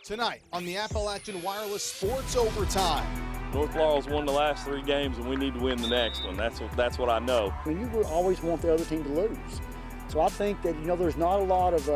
Tonight on the Appalachian Wireless Sports Overtime. North Laurel's won the last 3 games, and we need to win the next one. That's what I know. I mean, you would always want the other team to lose. So I think that, there's not a lot of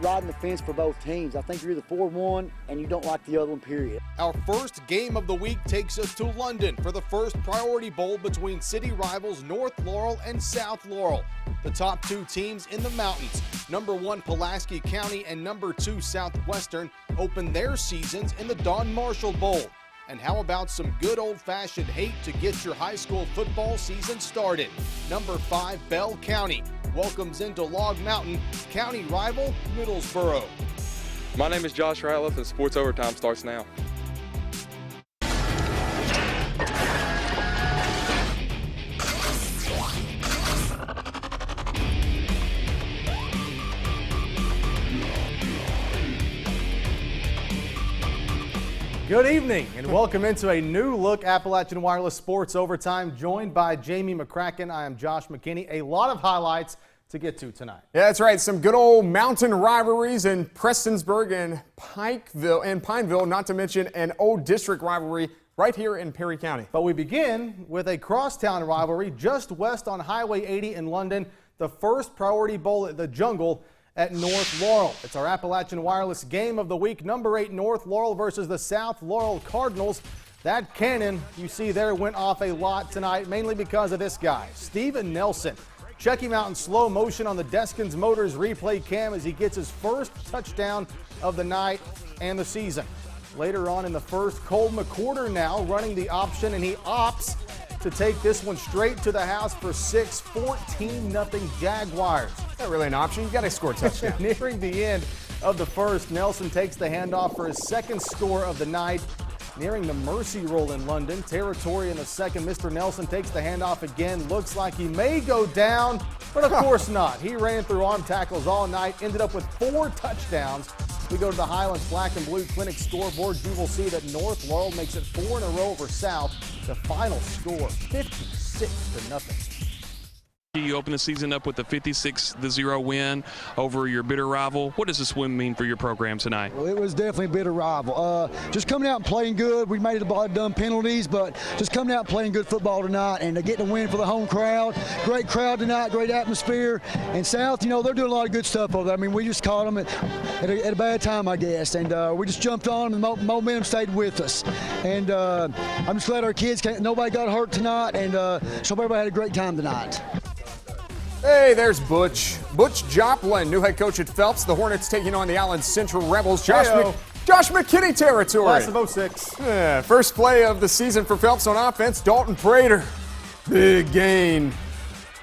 riding the fence for both teams. I think you're either 4-1 and you don't like the other one, period. Our first game of the week takes us to London for the first Priority Bowl between city rivals North Laurel and South Laurel. The top 2 teams in the mountains, number 1 Pulaski County and number 2 Southwestern, open their seasons in the Don Marshall Bowl. And how about some good old-fashioned hate to get your high school football season started? Number 5 Bell County welcomes into Log Mountain county rival Middlesboro. My name is Josh Ratliff, and Sports Overtime starts now. Good evening and welcome into a new look Appalachian Wireless Sports Overtime, joined by Jamie McCracken. I am Josh McKinney. A lot of highlights to get to tonight. Yeah, that's right. Some good old mountain rivalries in Prestonsburg and Pineville, not to mention an old district rivalry right here in Perry County. But we begin with a crosstown rivalry just west on Highway 80 in London, the first Priority Bowl at the Jungle at North Laurel. It's our Appalachian Wireless game of the week. Number 8 North Laurel versus the South Laurel Cardinals. That cannon you see there went off a lot tonight, mainly because of this guy, Steven Nelson. Check him out in slow motion on the Deskins Motors replay cam as he gets his first touchdown of the night and the season. Later on in the first, Cole McCorder now running the option, and he opts to take this one straight to the house for 6, 14-0 Jaguars. Not really an option. You got to score a touchdown. Nearing the end of the first, Nelson takes the handoff for his second score of the night. Nearing the mercy roll in London territory in the second, Mr. Nelson takes the handoff again. Looks like he may go down, but of course not. He ran through arm tackles all night, ended up with 4 touchdowns. We go to the Highlands Black and Blue Clinic scoreboard. You will see that North Laurel makes it 4 in a row over South. The final score, 56-0. You open the season up with a 56-0 win over your bitter rival. What does this win mean for your program tonight? Well, it was definitely a bitter rival. Just coming out and playing good. We made a lot of dumb penalties, but just coming out and playing good football tonight and getting a win for the home crowd. Great crowd tonight, great atmosphere. And South, they're doing a lot of good stuff over there. I mean, we just caught them at a bad time, I guess, and we just jumped on them, and the momentum stayed with us. And I'm just glad our kids nobody got hurt tonight, and so everybody had a great time tonight. Hey, there's Butch. Butch Joplin, new head coach at Phelps. The Hornets taking on the Allen Central Rebels. Josh McKinney territory. Class of 06. Yeah, first play of the season for Phelps on offense. Dalton Prater. Big gain.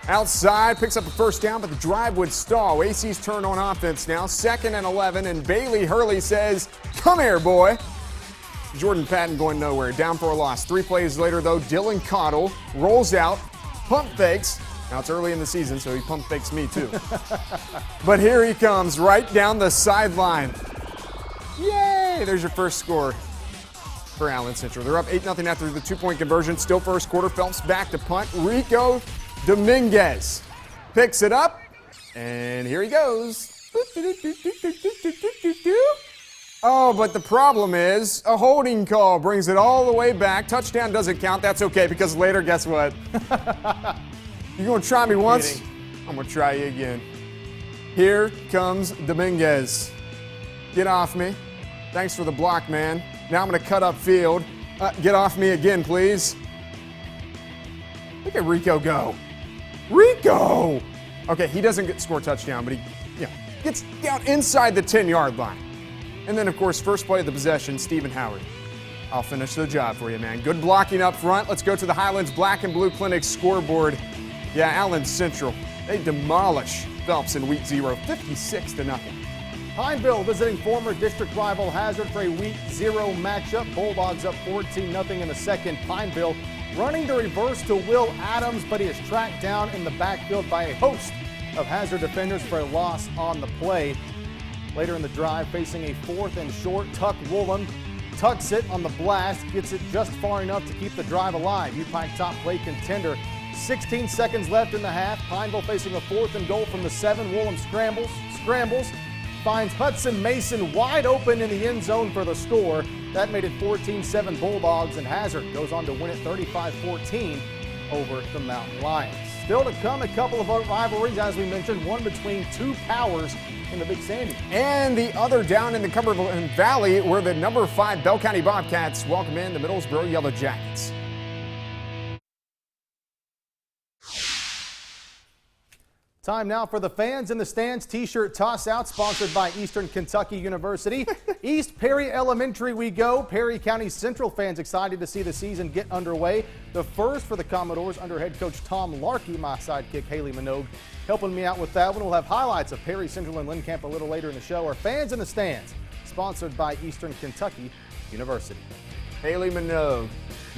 Outside, picks up a first down, but the drive would stall. AC's turn on offense now. 2nd and 11, and Bailey Hurley says, "Come here, boy." Jordan Patton going nowhere. Down for a loss. 3 plays later, though, Dylan Cottle rolls out, pump fakes. Now, it's early in the season, so he pump fakes me, too. But here he comes, right down the sideline. Yay! There's your first score for Allen Central. They're up 8-0 after the 2-point conversion. Still first quarter. Phelps back to punt. Rico Dominguez picks it up, and here he goes. Oh, but the problem is a holding call brings it all the way back. Touchdown doesn't count. That's okay, because later, guess what? You're going to try me once, I'm going to try you again. Here comes Dominguez. Get off me. Thanks for the block, man. Now I'm going to cut up field. Get off me again, please. Look at Rico go. Rico! Okay, he doesn't score a touchdown, but he gets down inside the 10-yard line. And then, of course, first play of the possession, Stephen Howard. I'll finish the job for you, man. Good blocking up front. Let's go to the Highlands Black and Blue Clinic scoreboard. Yeah, Allen Central, they demolish Phelps in week 0, 56-0. Pineville visiting former district rival Hazard for a week 0 matchup. Bulldogs up 14-0 in the second. Pineville running the reverse to Will Adams, but he is tracked down in the backfield by a host of Hazard defenders for a loss on the play. Later in the drive, facing a 4th and short, Tuck Woolen tucks it on the blast, gets it just far enough to keep the drive alive. U-Pike top play contender. 16 seconds left in the half. Pineville facing a 4th and goal from the 7. Woolen scrambles, finds Hudson Mason wide open in the end zone for the score. That made it 14-7 Bulldogs, and Hazard goes on to win it 35-14 over the Mountain Lions. Still to come, a couple of rivalries, as we mentioned, one between two powers in the Big Sandy. And the other down in the Cumberland Valley, where the number 5 Bell County Bobcats welcome in the Middlesboro Yellow Jackets. Time now for the Fans in the Stands t-shirt toss-out, sponsored by Eastern Kentucky University. East Perry Elementary we go. Perry County Central fans excited to see the season get underway. The first for the Commodores under head coach Tom Larkey, my sidekick Haley Minogue helping me out with that one. We'll have highlights of Perry Central and Lynn Camp a little later in the show. Our Fans in the Stands, sponsored by Eastern Kentucky University. Haley Minogue,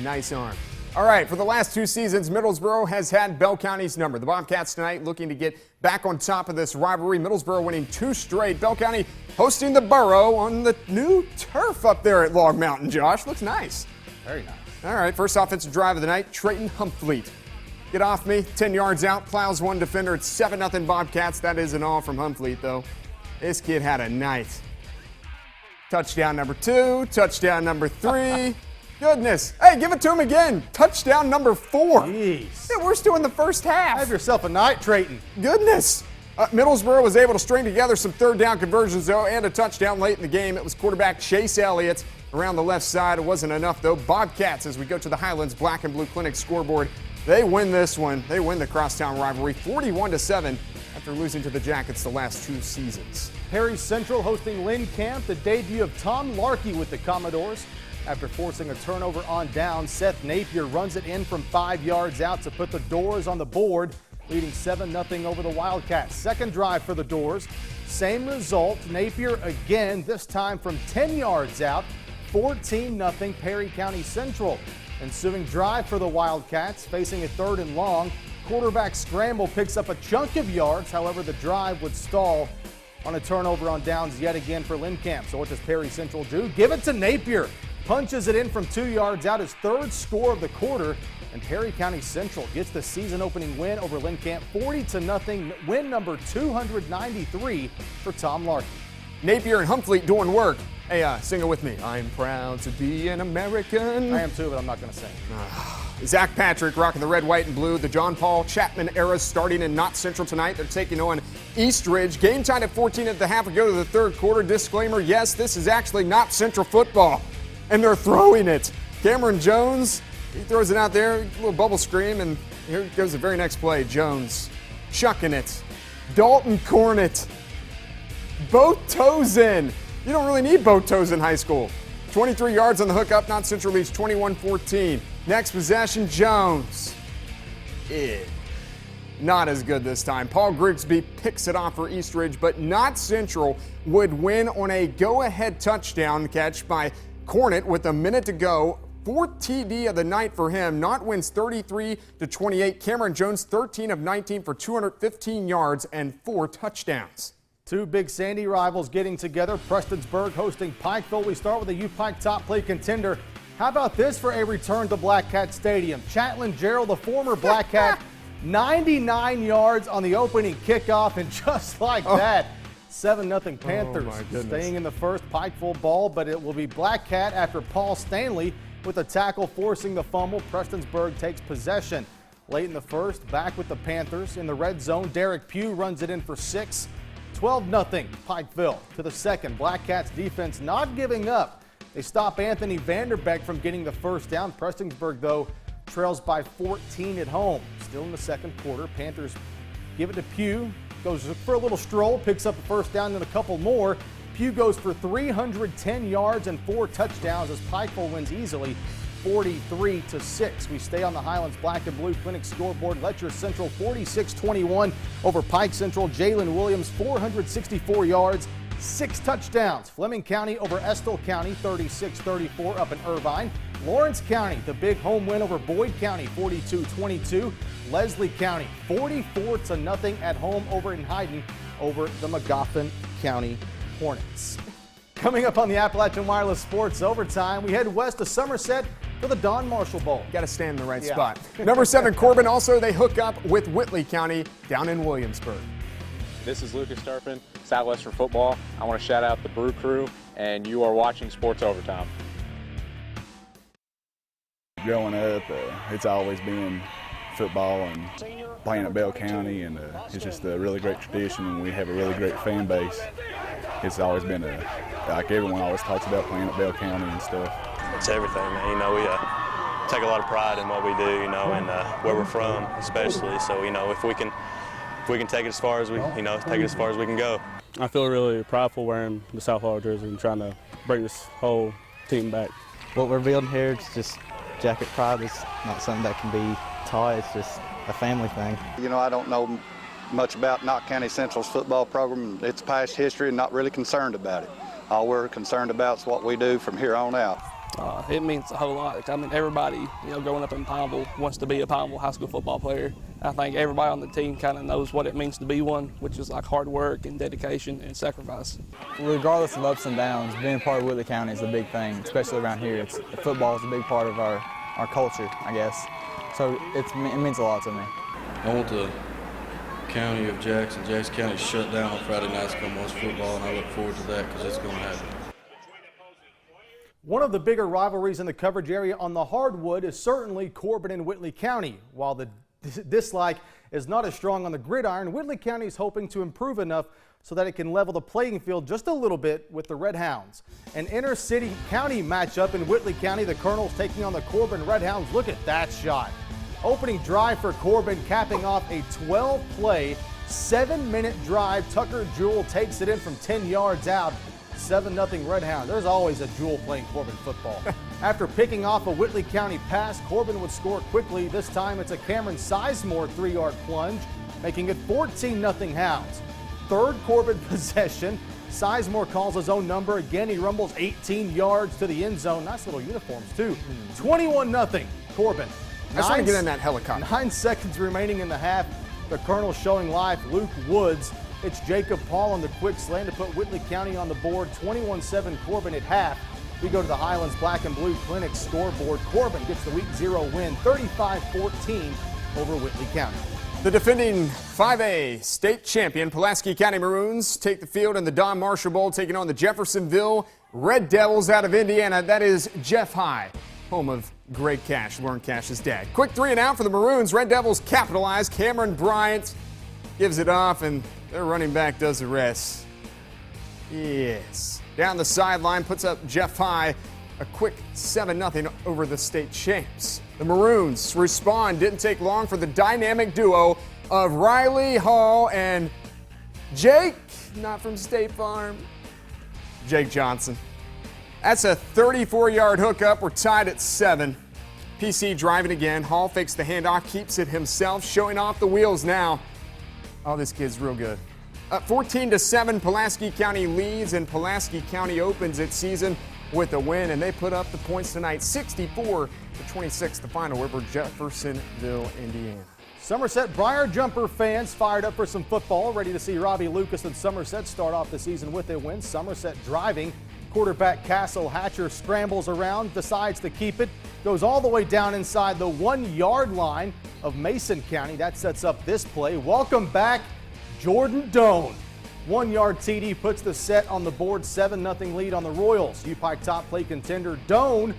nice arm. All right, for the last 2 seasons, Middlesboro has had Bell County's number. The Bobcats tonight looking to get back on top of this rivalry. Middlesboro winning 2 straight. Bell County hosting the Borough on the new turf up there at Log Mountain, Josh. Looks nice. Very nice. All right, first offensive drive of the night, Trayton Humfleet. Get off me, 10 yards out, plows one defender. It's 7-0 Bobcats. That isn't all from Humfleet, though. This kid had a night. Touchdown number 2, touchdown number 3. Goodness. Hey, give it to him again. Touchdown number 4. Jeez. Yeah, we're still in the first half. Have yourself a night, Trayton. Goodness. Middlesboro was able to string together some third down conversions, though, and a touchdown late in the game. It was quarterback Chase Elliott around the left side. It wasn't enough, though. Bobcats, as we go to the Highlands Black and Blue Clinic scoreboard, they win this one. They win the crosstown rivalry 41-7 after losing to the Jackets the last 2 seasons. Perry Central hosting Lynn Camp, the debut of Tom Larkey with the Commodores. After forcing a turnover on down, Seth Napier runs it in from 5 yards out to put the Doors on the board, leading 7-0 over the Wildcats. Second drive for the Doors, same result. Napier again, this time from 10 yards out, 14-0 Perry County Central. Ensuing drive for the Wildcats, facing a 3rd and long. Quarterback scramble picks up a chunk of yards, however the drive would stall on a turnover on downs yet again for Lynn Camp. So what does Perry Central do? Give it to Napier. Punches it in from 2 yards out, his 3rd score of the quarter, and Perry County Central gets the season-opening win over Lynn Camp, 40-0, win number 293 for Tom Larkey. Napier and Humfleet doing work. Hey, sing it with me. I'm proud to be an American. I am too, but I'm not going to sing. Zach Patrick rocking the red, white, and blue. The John Paul Chapman era starting in Knott Central tonight. They're taking on East Ridge. Game time at 14 at the half. We go to the 3rd quarter. Disclaimer, yes, this is actually Knott Central football. And they're throwing it. Cameron Jones, he throws it out there, a little bubble scream, and here goes the very next play. Jones chucking it. Dalton Cornett. Both toes in. You don't really need both toes in high school. 23 yards on the hookup. Knott Central leads 21-14. Next possession, Jones. Not as good this time. Paul Grigsby picks it off for East Ridge, but Knott Central would win on a go-ahead touchdown catch by Cornett with a minute to go. 4th TD of the night for him. Knott wins 33-28. Cameron Jones 13 of 19 for 215 yards and 4 touchdowns. 2 Big Sandy rivals getting together. Prestonsburg hosting Pikeville. We start with a U-Pike top play contender. How about this for a return to Black Cat Stadium? Chatlin Gerald, the former Black Cat, 99 yards on the opening kickoff, and just like that, 7-0 Panthers. Staying in the first, Pikeville ball, but it will be Black Cat after Paul Stanley with a tackle forcing the fumble. Prestonsburg takes possession. Late in the first, back with the Panthers. In the red zone, Derek Pugh runs it in for 6. 12-0 Pikeville. To the second, Black Cats defense not giving up. They stop Anthony Vanderbeck from getting the first down. Prestonsburg, though, trails by 14 at home. Still in the second quarter, Panthers give it to Pugh. Goes for a little stroll, picks up a first down and a couple more. Pugh goes for 310 yards and 4 touchdowns as Pikeville wins easily 43-6. We stay on the Highlands Black and Blue Clinic scoreboard. Letcher Central 46-21 over Pike Central. Jalen Williams 464 yards, 6 touchdowns. Fleming County over Estill County 36-34 up in Irvine. Lawrence County, the big home win over Boyd County 42-22. Leslie County 44-0 at home over in Hyden over the Magoffin County Hornets. Coming up on the Appalachian Wireless Sports Overtime, we head west to Somerset for the Don Marshall Bowl. Got to stand in the right spot. Number 7, Corbin. Also, they hook up with Whitley County down in Williamsburg. This is Lucas Starpin. Southwestern football. I want to shout out the Brew Crew, and you are watching Sports Overtime. Growing up, it's always been football and playing at Bell County, and it's just a really great tradition, and we have a really great fan base. It's always been like everyone always talks about playing at Bell County and stuff. It's everything, man. You know, we take a lot of pride in what we do, you know, and where we're from, especially. So, you know, if we can take it as far as we, you know, take it as far as we can go. I feel really prideful wearing the South Florida jersey and trying to bring this whole team back. What we're building here is just jacket pride. It's not something that can be taught. It's just a family thing. You know, I don't know much about Knott County Central's football program, its past history, and not really concerned about it. All we're concerned about is what we do from here on out. It means a whole lot. I mean, everybody, you know, growing up in Pineville wants to be a Pineville high school football player. I think everybody on the team kind of knows what it means to be one, which is like hard work and dedication and sacrifice. Regardless of ups and downs, being part of Whitley County is a big thing, especially around here. Football is a big part of our culture, I guess. So it means a lot to me. I want the county of Jackson County shut down on Friday nights to come watch football, and I look forward to that because it's going to happen. One of the bigger rivalries in the coverage area on the hardwood is certainly Corbin and Whitley County. While the dislike is not as strong on the gridiron, Whitley County is hoping to improve enough so that it can level the playing field just a little bit with the Red Hounds. An inner-city county matchup in Whitley County, the Colonels taking on the Corbin Red Hounds. Look at that shot. Opening drive for Corbin, capping off a 12-play, 7-minute drive. Tucker Jewell takes it in from 10 yards out. 7-0 Red Hound. There's always a Jewell playing Corbin football. After picking off a Whitley County pass, Corbin would score quickly. This time it's a Cameron Sizemore 3-yard plunge, making it 14-0 Hounds. Third Corbin possession. Sizemore calls his own number. Again, he rumbles 18 yards to the end zone. Nice little uniforms, too. 21-0 Corbin. I just want to get in that helicopter. 9 seconds remaining in the half. The Colonels showing life. Luke Woods. It's Jacob Paul on the quick slam to put Whitley County on the board. 21-7 Corbin at half. We go to the Highlands Black and Blue Clinic scoreboard. Corbin gets the Week 0 win, 35-14 over Whitley County. The defending 5A state champion Pulaski County Maroons take the field in the Don Marshall Bowl, taking on the Jeffersonville Red Devils out of Indiana. That is Jeff High, home of Greg Cash, Lauren Cash's dad. Quick 3 and out for the Maroons. Red Devils capitalize. Cameron Bryant gives it off, and their running back does the rest. Yes. Down the sideline, puts up Jeff High, a quick 7-0 over the state champs. The Maroons respond. Didn't take long for the dynamic duo of Riley Hall and Jake, not from State Farm, Jake Johnson. That's a 34-yard hookup. We're tied at 7. PC driving again. Hall fakes the handoff, keeps it himself, showing off the wheels now. Oh, this kid's real good. 14-7, Pulaski County leads, and Pulaski County opens its season with a win, and they put up the points tonight, 64-26, the final over Jeffersonville, Indiana. Somerset Briar Jumper fans fired up for some football, ready to see Robbie Lucas and Somerset start off the season with a win. Somerset driving. Quarterback Castle Hatcher scrambles around, decides to keep it, goes all the way down inside the 1-yard line of Mason County. That sets up this play. Welcome back, Jordan Doan. 1-yard TD puts the set on the board, 7-0 lead on the Royals. U-Pike top play contender Doan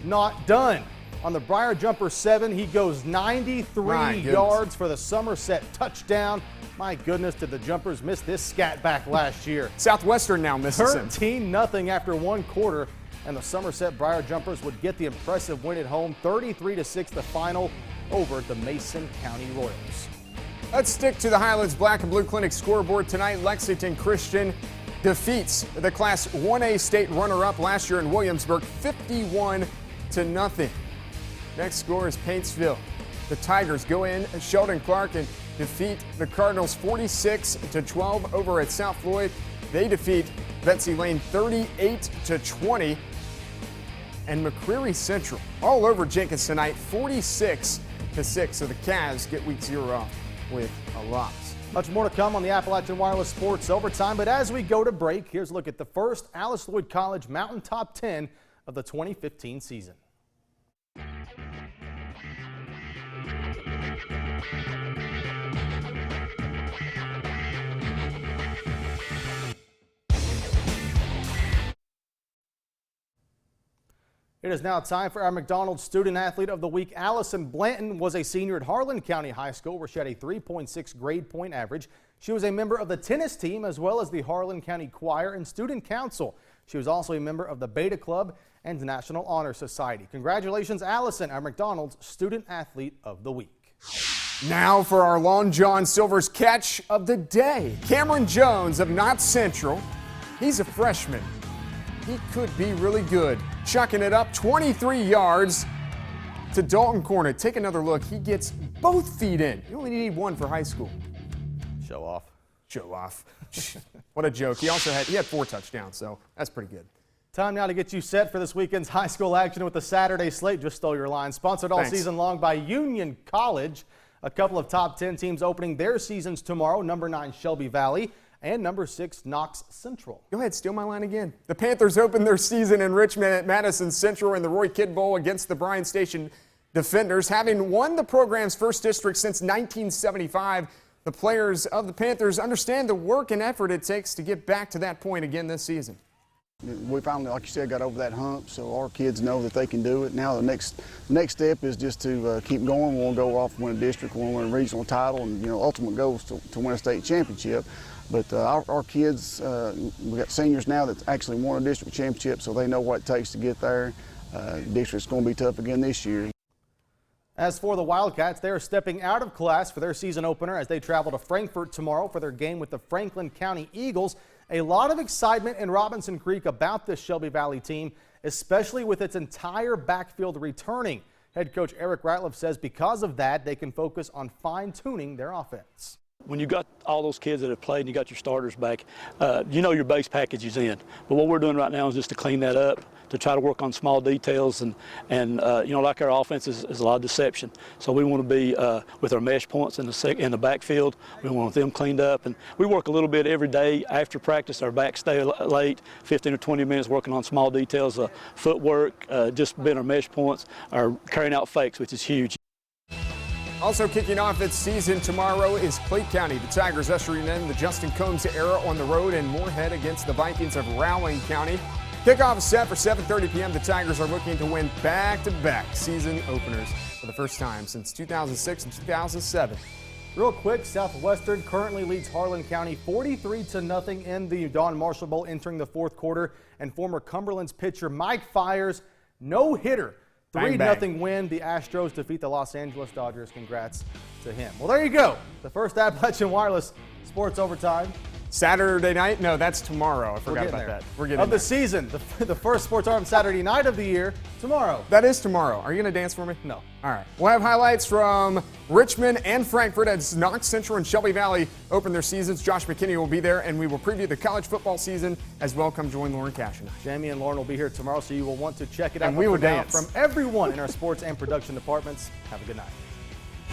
not done. On the Briar Jumper 7, he goes 93 yards for the Somerset touchdown. My goodness, did the Jumpers miss this scat back last year. Southwestern now misses him. 13-0 after 1 quarter, and the Somerset Briar Jumpers would get the impressive win at home, 33-6 the final over the Mason County Royals. Let's stick to the Highlands Black and Blue Clinic scoreboard tonight. Lexington Christian defeats the Class 1A state runner-up last year in Williamsburg, 51-0. Next score is Paintsville. The Tigers go in Sheldon Clark and defeat the Cardinals 46-12 over at South Floyd. They defeat BETSY LAYNE 38-20. And McCreary Central all over Jenkins tonight, 46-6. So the Cavs get Week 0 off with a loss. Much more to come on the Appalachian Wireless Sports Overtime, but as we go to break, here's a look at the first Alice Lloyd College Mountain Top 10 of the 2015 season. It is now time for our McDonald's Student Athlete of the Week. Allison Blanton was a senior at Harlan County High School where she had a 3.6 grade point average. She was a member of the tennis team as well as the Harlan County Choir and Student Council. She was also a member of the Beta Club and the National Honor Society. Congratulations, Allison, our McDonald's Student Athlete of the Week. Now for our Long John Silver's catch of the day. Cameron Jones of Knott Central. He's a freshman. He could be really good. Chucking it up 23 yards to Dalton Cornet. Take another look. He gets both feet in. You only need one for high school. Show off. Show off. What a joke. He had 4 touchdowns, so that's pretty good. Time now to get you set for this weekend's high school action with the Saturday Slate. Just stole your line. Sponsored all season long by Union College. A couple of top 10 teams opening their seasons tomorrow. Number 9, Shelby Valley, and number 6, Knox Central. Go ahead, steal my line again. The Panthers opened their season in Richmond at Madison Central in the Roy Kidd Bowl against the Bryan Station Defenders. Having won the program's first district since 1975, the players of the Panthers understand the work and effort it takes to get back to that point again this season. We finally, like you said, got over that hump, so our kids know that they can do it. Now the next step is just to keep going. We want to go off and win a district, we want to win a regional title, and ultimate goal is to win a state championship. But our kids, we got seniors now that actually won a district championship, so they know what it takes to get there. District's going to be tough again this year. As for the Wildcats, they are stepping out of class for their season opener as they travel to Frankfort tomorrow for their game with the Franklin County Eagles. A lot of excitement in Robinson Creek about this Shelby Valley team, especially with its entire backfield returning. Head coach Eric Ratliff says because of that, they can focus on fine-tuning their offense. When you got all those kids that have played and you got your starters back, you know your base package is in. But what we're doing right now is just to clean that up, to try to work on small details, and you know, like our offense is a lot of deception. So we want to be with our mesh points in the backfield. We want them cleaned up, and we work a little bit every day after practice. Our backs stay late, 15 or 20 minutes working on small details, footwork, just being our mesh points, or carrying out fakes, which is huge. Also kicking off its season tomorrow is Clay County. The Tigers ushering in the Justin Combs era on the road in Moorhead against the Vikings of Rowling County. Kickoff is set for 7:30 p.m. The Tigers are looking to win back-to-back season openers for the first time since 2006 and 2007. Real quick, Southwestern currently leads Harlan County 43-0 in the Don Marshall Bowl entering the fourth quarter. And former Cumberland's pitcher Mike Fires, no-hitter. 3-0 win. The Astros defeat the Los Angeles Dodgers. Congrats to him. Well, there you go. The first Appalachian Wireless Sports Overtime. Saturday night? No, that's tomorrow. I forgot about that. We're getting of the season. The first Sports Overtime Saturday night of the year. Tomorrow. That is tomorrow. Are you going to dance for me? No. All right. We'll have highlights from Richmond and Frankfort as Knox Central and Shelby Valley open their seasons. Josh McKinney will be there, and we will preview the college football season as well. Come join Lauren Cash and I. Jamie and Lauren will be here tomorrow, so you will want to check it out. And we will dance. From everyone in our sports and production departments, have a good night.